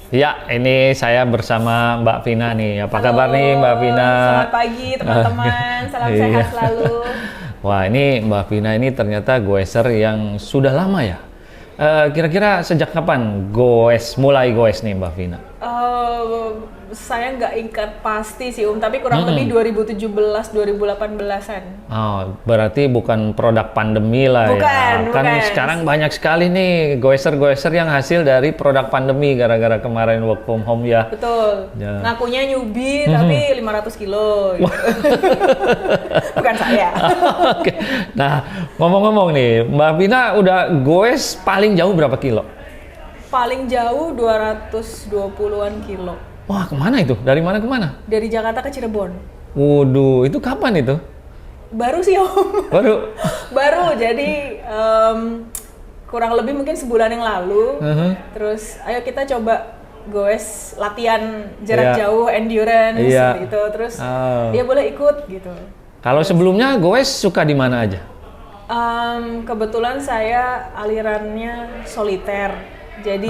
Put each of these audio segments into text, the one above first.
Ya, ini saya bersama Mbak Vina nih. Apa kabar nih Mbak Vina? Selamat pagi teman-teman, salam Iya. sehat selalu. Wah, ini Mbak Vina ini ternyata goeser yang sudah lama ya. Kira-kira sejak kapan mulai goes nih Mbak Vina? Saya nggak ingat pasti sih tapi kurang lebih 2017-2018an. Oh, berarti bukan produk pandemi lah ya. Bukan, Kan bukan. sekarang banyak sekali nih goeser-goeser yang hasil dari produk pandemi gara-gara kemarin work from home ya. Betul, Ya. ngakunya newbie tapi 500 kilo gitu. Bukan saya. Oke. Nah, ngomong-ngomong nih, Mbak Vina udah goes paling jauh berapa kilo? Paling jauh 220-an kilo. Wah, kemana itu? Dari mana ke mana? Dari Jakarta ke Cirebon. Waduh, itu kapan itu? Baru sih Om. Baru. Baru, jadi kurang lebih mungkin sebulan yang lalu. Terus ayo kita coba goes latihan jarak Iya. jauh, endurance Iya. gitu. Terus Oh. dia boleh ikut gitu. Kalau sebelumnya goes suka di mana aja? Kebetulan saya alirannya soliter. Jadi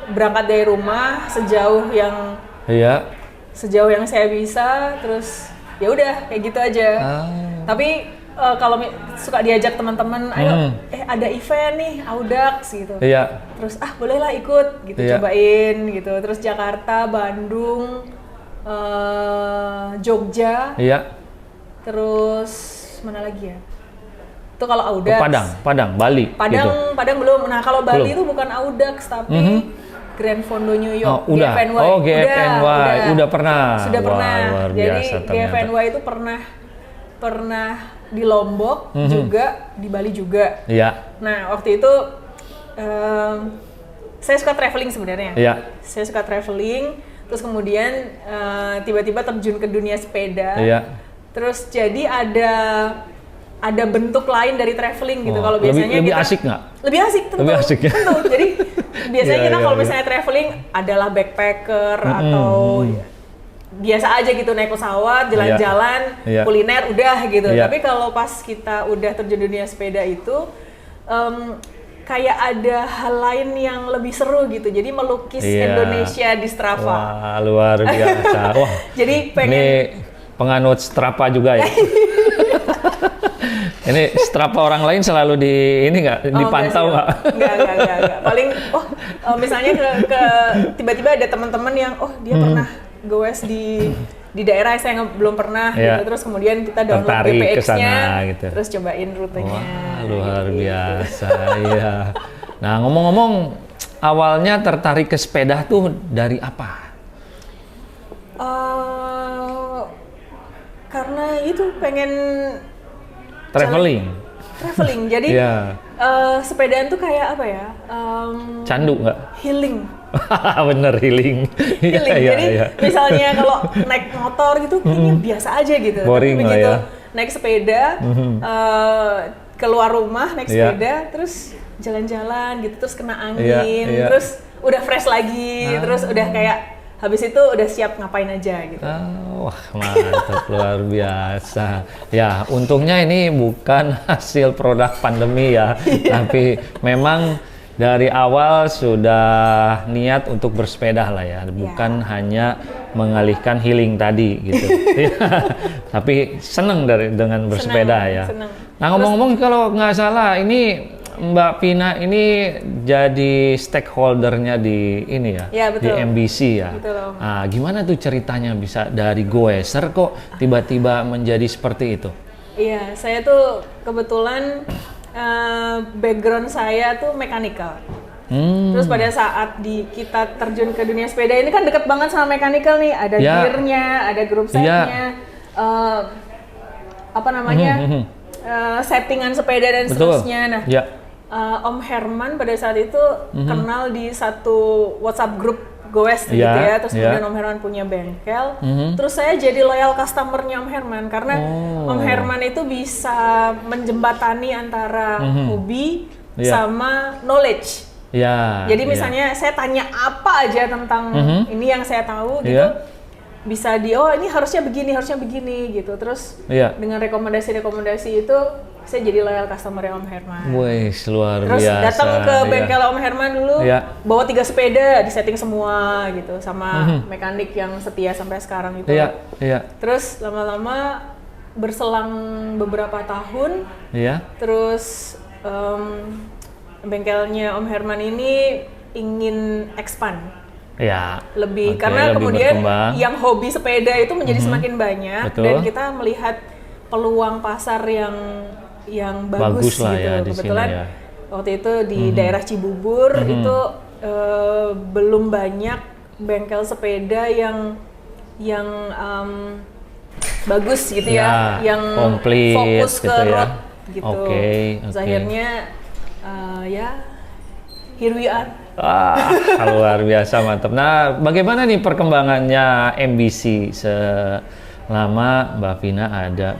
berangkat dari rumah Iya. sejauh yang saya bisa, terus ya udah kayak gitu aja. Tapi kalau suka diajak teman-teman, ayo ada event nih, Audax gitu. Iya. Terus bolehlah ikut gitu, Iya. cobain gitu. Terus Jakarta, Bandung, Jogja, Iya. terus mana lagi ya? Itu kalau Ke Audax. Padang, Bali gitu. Padang belum. Nah, kalau Bali Belum. itu bukan Audax tapi Grand Fondo New Oh, York, udah. GFNY. Oh, GFNY. Udah pernah. Sudah Wah, pernah. luar Jadi biasa ternyata. GFNY itu pernah di Lombok juga, di Bali juga. Iya. Nah, waktu itu saya suka traveling sebenarnya. Iya. Saya suka traveling, terus kemudian tiba-tiba terjun ke dunia sepeda. Iya. Terus jadi ada bentuk lain dari traveling gitu. Oh, Kalau biasanya lebih kita asik nggak? lebih asik tentu. Lebih asik ya? Tentu. Jadi biasanya Iya, kita iya, kalau iya. misalnya traveling adalah backpacker atau biasa aja gitu naik pesawat, jalan-jalan, Iya. kuliner udah gitu. Iya. Tapi kalau pas kita udah terjun dunia sepeda itu kayak ada hal lain yang lebih seru gitu. Jadi melukis Iya. Indonesia di Strava. Wah, luar biasa. Wah. Jadi pengen Ini penganut Strava juga ya. Ini Strava orang lain selalu dipantau nggak? Enggak. Paling misalnya ke tiba-tiba ada teman-teman yang dia pernah goes di daerah yang saya belum pernah Iya. gitu. Terus kemudian kita download Tertarik ke BPX-nya, sana, gitu. terus cobain rutenya. Wah, luar gitu. biasa. Iya. Nah, ngomong-ngomong, awalnya tertarik ke sepeda tuh dari apa? Karena itu pengen Traveling. Jadi Iya. sepedaan tuh kayak apa ya? Candu nggak? Healing. Bener, healing. Iya, Healing. iya, Jadi iya. misalnya kalau naik motor gitu kayaknya biasa aja gitu. Boring Tapi lah begitu ya. naik sepeda, keluar rumah naik Iya. sepeda, terus jalan-jalan gitu, terus kena Iya, angin, iya. terus udah fresh lagi, terus udah kayak habis itu udah siap ngapain aja gitu. Wah, mantap, luar biasa. Ya, untungnya ini bukan hasil produk pandemi ya, tapi memang dari awal sudah niat untuk bersepeda lah ya, bukan hanya mengalihkan healing tadi gitu. Tapi seneng dengan bersepeda ya. Seneng. Nah, ngomong-ngomong kalau nggak salah ini Mbak Vina ini jadi stakeholdernya di ini ya, Ya, di betul. MBC ya. Betul, Om. Nah, gimana tuh ceritanya bisa dari goeser kok tiba-tiba menjadi seperti itu? Iya, saya tuh kebetulan background saya tuh mechanical. Terus pada saat kita terjun ke dunia sepeda ini kan deket banget sama mechanical nih, ada Ya. gearnya, ada group setnya, apa namanya, settingan sepeda dan Betul. seterusnya. Nah, Ya. Om Herman pada saat itu kenal di satu WhatsApp grup goes gitu Iya, ya, terus iya. kemudian Om Herman punya bengkel, terus saya jadi loyal customernya Om Herman karena Om Herman itu bisa menjembatani antara hobi Iya. sama knowledge. Ya. Jadi ya. misalnya saya tanya apa aja tentang ini yang saya tahu gitu, Iya. bisa ini harusnya begini gitu. Terus dengan rekomendasi itu saya jadi loyal customer Om Herman. Wih, luar Terus biasa. datang ke bengkel Om Herman dulu, bawa 3 sepeda, disetting semua gitu, sama mekanik yang setia sampai sekarang itu. Terus lama-lama berselang beberapa tahun, terus bengkelnya Om Herman ini ingin expand. Lebih karena kemudian berkembang. Yang hobi sepeda itu menjadi semakin banyak. Betul. Dan kita melihat peluang pasar yang bagus gitu. Kebetulan waktu itu di daerah Cibubur itu belum banyak bengkel sepeda yang bagus gitu yang komplit, fokus gitu ke road gitu. Terus akhirnya here we are. Luar biasa, mantap. Nah, bagaimana nih perkembangannya MBC selama Mbak Vina ada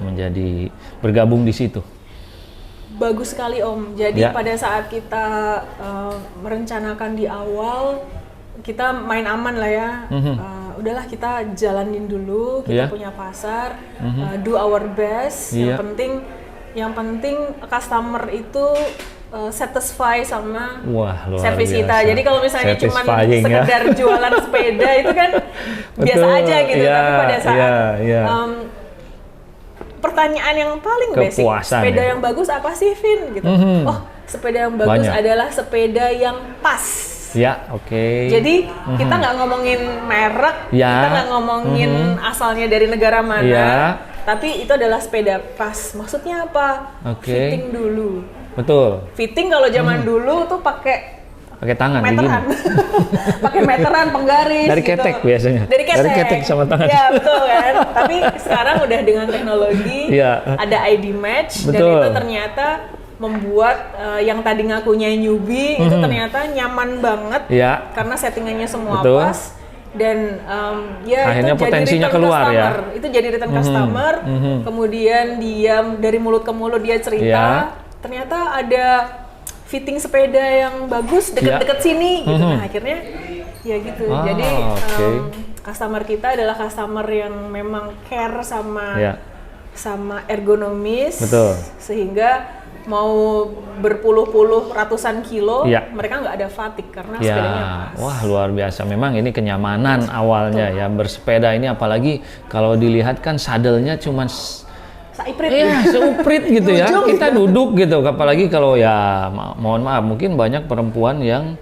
bergabung di situ? Bagus sekali Om. Jadi pada saat kita merencanakan di awal, kita main aman lah ya. Udahlah kita jalanin dulu, kita punya pasar, do our best. Yang penting customer itu satisfy sama servis kita. Jadi kalau misalnya cuma sekedar jualan sepeda itu kan biasa aja gitu. Tapi pada saat pertanyaan yang paling basic, sepeda yang bagus apa sih, Vin? Gitu. Sepeda yang bagus adalah sepeda yang pas. Jadi kita nggak ngomongin merek, kita nggak ngomongin asalnya dari negara mana, tapi itu adalah sepeda pas. Maksudnya apa? Fitting dulu. Betul. Fitting kalau zaman dulu tuh pakai tangan, meteran. Pakai meteran, penggaris. Dari ketek gitu. Biasanya. Dari ketek sama tangan. Ya betul kan. Tapi sekarang udah dengan teknologi, ada ID match, dan itu ternyata membuat yang tadi ngakunya newbie itu ternyata nyaman banget karena settingannya semua pas. Dan akhirnya itu potensinya jadi keluar customer. Itu jadi return customer. Kemudian dia dari mulut ke mulut dia cerita. Ternyata ada fitting sepeda yang bagus dekat-dekat sini gitu. Nah, akhirnya gitu. Jadi customer kita adalah customer yang memang care sama ergonomis. Betul. Sehingga mau berpuluh-puluh ratusan kilo mereka nggak ada fatigue karena sepedanya pas. Wah, luar biasa. Memang ini kenyamanan awalnya bersepeda ini, apalagi kalau dilihat kan sadelnya cuma seuprit gitu ya. Kita duduk gitu, apalagi kalau mohon maaf, mungkin banyak perempuan yang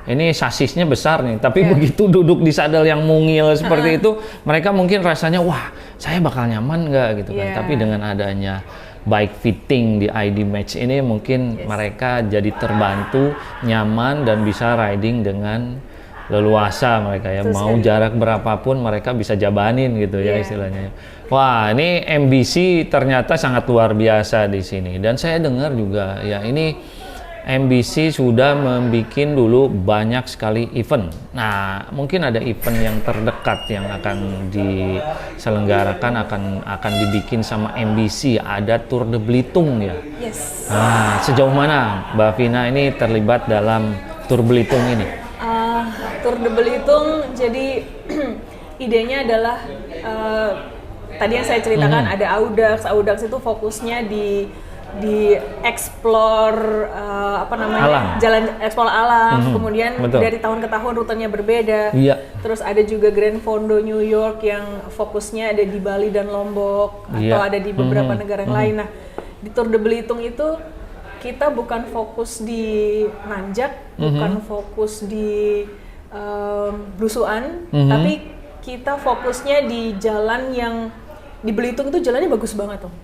ini sasisnya besar nih, tapi begitu duduk di sadel yang mungil seperti itu, mereka mungkin rasanya wah, saya bakal nyaman nggak gitu kan. Tapi dengan adanya bike fitting di ID Match ini mungkin mereka jadi terbantu, nyaman, dan bisa riding dengan leluasa mereka mau jarak berapapun mereka bisa jabanin gitu istilahnya. Wah, ini MBC ternyata sangat luar biasa di sini. Dan saya dengar juga ini MBC sudah membuat dulu banyak sekali event. Nah, mungkin ada event yang terdekat yang akan diselenggarakan akan dibikin sama MBC, ada Tour de Belitung ya. Nah, sejauh mana Mbak Vina ini terlibat dalam Tour Belitung ini? Tour de Belitung, jadi idenya adalah tadi yang saya ceritakan ada Audax itu fokusnya di explore jalan explore alam. Kemudian dari tahun ke tahun rutenya berbeda. Terus ada juga Grand Fondo New York yang fokusnya ada di Bali dan Lombok atau ada di beberapa negara yang lain. Nah, di Tour de Belitung itu kita bukan fokus di nanjak, bukan fokus di blusuan, tapi kita fokusnya di jalan yang di Belitung itu jalannya bagus banget tuh.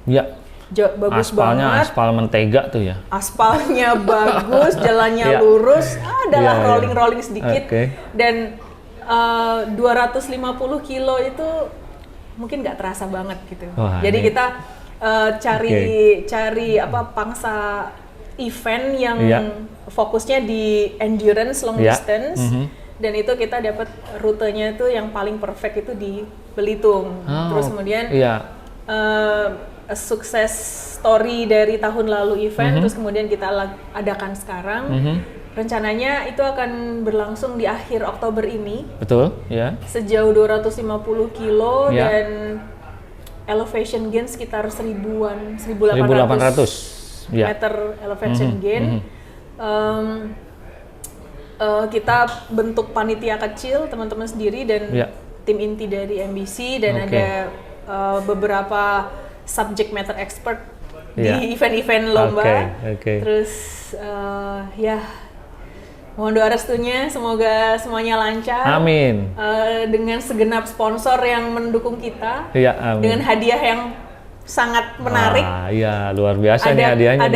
Bagus Aspalnya banget. Aspal mentega tuh ya. Aspalnya bagus, jalannya lurus, adalah rolling sedikit. Dan 250 kilo itu mungkin nggak terasa banget gitu. Jadi kita cari pangsa event yang fokusnya di endurance long distance. Dan itu kita dapat rutenya itu yang paling perfect itu di Belitung. Terus kemudian sukses story dari tahun lalu event, terus kemudian kita adakan sekarang. rencananya itu akan berlangsung di akhir Oktober ini. Betul, ya. Sejauh 250 kilo Ya. dan elevation gain sekitar 1800 1.800. Ya. meter elevation gain. Kita bentuk panitia kecil teman-teman sendiri dan Ya. tim inti dari MBC dan Oke. ada beberapa subject matter expert Ya. di event-event lomba. Oke. Terus ya mohon doa restunya, semoga semuanya lancar. Amin. Dengan segenap sponsor yang mendukung kita, Iya, amin. dengan hadiah yang sangat menarik. Wah, iya, luar biasa nih hadiahnya.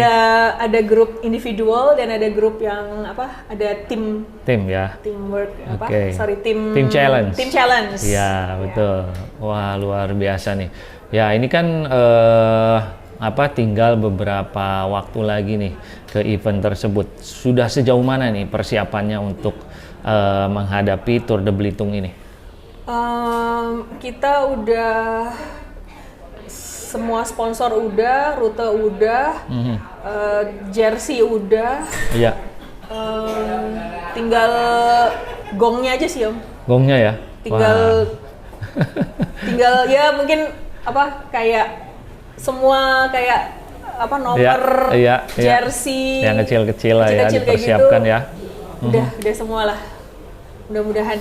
Ada grup individual dan ada grup yang ada tim Ya. teamwork Oke. tim Challenge. Tim challenge. Iya, betul. Wah, luar biasa nih. Ya, ini kan tinggal beberapa waktu lagi nih ke event tersebut. Sudah sejauh mana nih persiapannya untuk menghadapi Tour de Belitung ini? Kita udah semua sponsor udah, rute udah, jersey udah. Iya. Tinggal gongnya aja sih Om. Gongnya ya? Tinggal Wah. tinggal ya mungkin kayak semua nomor Iya. jersey Yang kecil-kecil lah ya, kecil-kecil kayak dipersiapkan gitu. ya. Udah semua lah. Mudah-mudahan.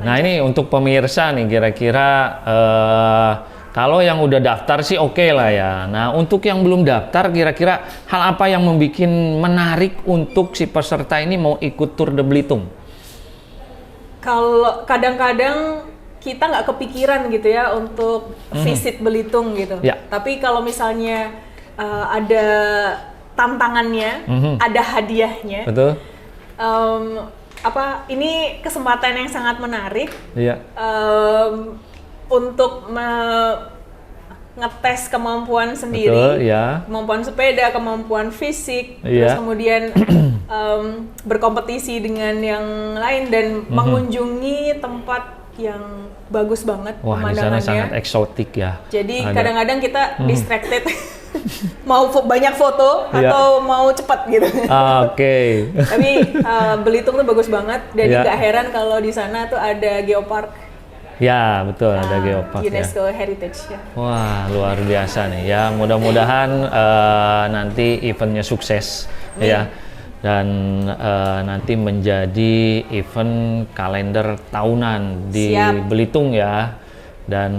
Nah ini untuk pemirsa nih kira-kira kalau yang udah daftar sih oke lah ya. Nah untuk yang belum daftar kira-kira hal apa yang membuat menarik untuk si peserta ini mau ikut Tour de Belitung? Kalau kadang-kadang kita nggak kepikiran gitu ya untuk visit Belitung gitu. Ya. Tapi kalau misalnya ada tantangannya, ada hadiahnya. Betul? Ini kesempatan yang sangat menarik. Iya. Untuk ngetes kemampuan sendiri, Betul, ya. kemampuan sepeda, kemampuan fisik, Iya. terus kemudian berkompetisi dengan yang lain dan mengunjungi tempat yang bagus banget Wah di sana pemandangannya. sangat eksotik ya. Jadi Ada- kadang-kadang kita distracted, mau banyak foto Iya. atau mau cepat gitu. Oke. Tapi Belitung tuh bagus banget, dan Iya. nggak heran kalau di sana tuh ada geopark. Ya betul ada geopark ya. UNESCO Heritage ya. Wah luar biasa nih ya, mudah-mudahan nanti eventnya sukses ya, dan nanti menjadi event kalender tahunan di Siap. Belitung ya, dan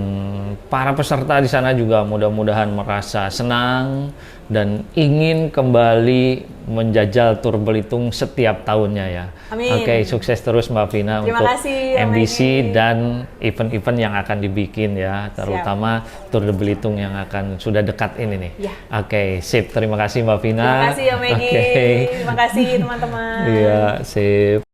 para peserta di sana juga mudah-mudahan merasa senang dan ingin kembali menjajal Tour Belitung setiap tahunnya ya. Amin. Oke, sukses terus Mbak Vina Terima untuk kasih, Om MBC Egy. dan event-event yang akan dibikin ya, terutama Tour de Belitung yang akan sudah dekat ini nih. Ya. Oke, sip. Terima kasih Mbak Vina. Terima kasih Om Egy. Oke. Terima kasih teman-teman. Iya, sip.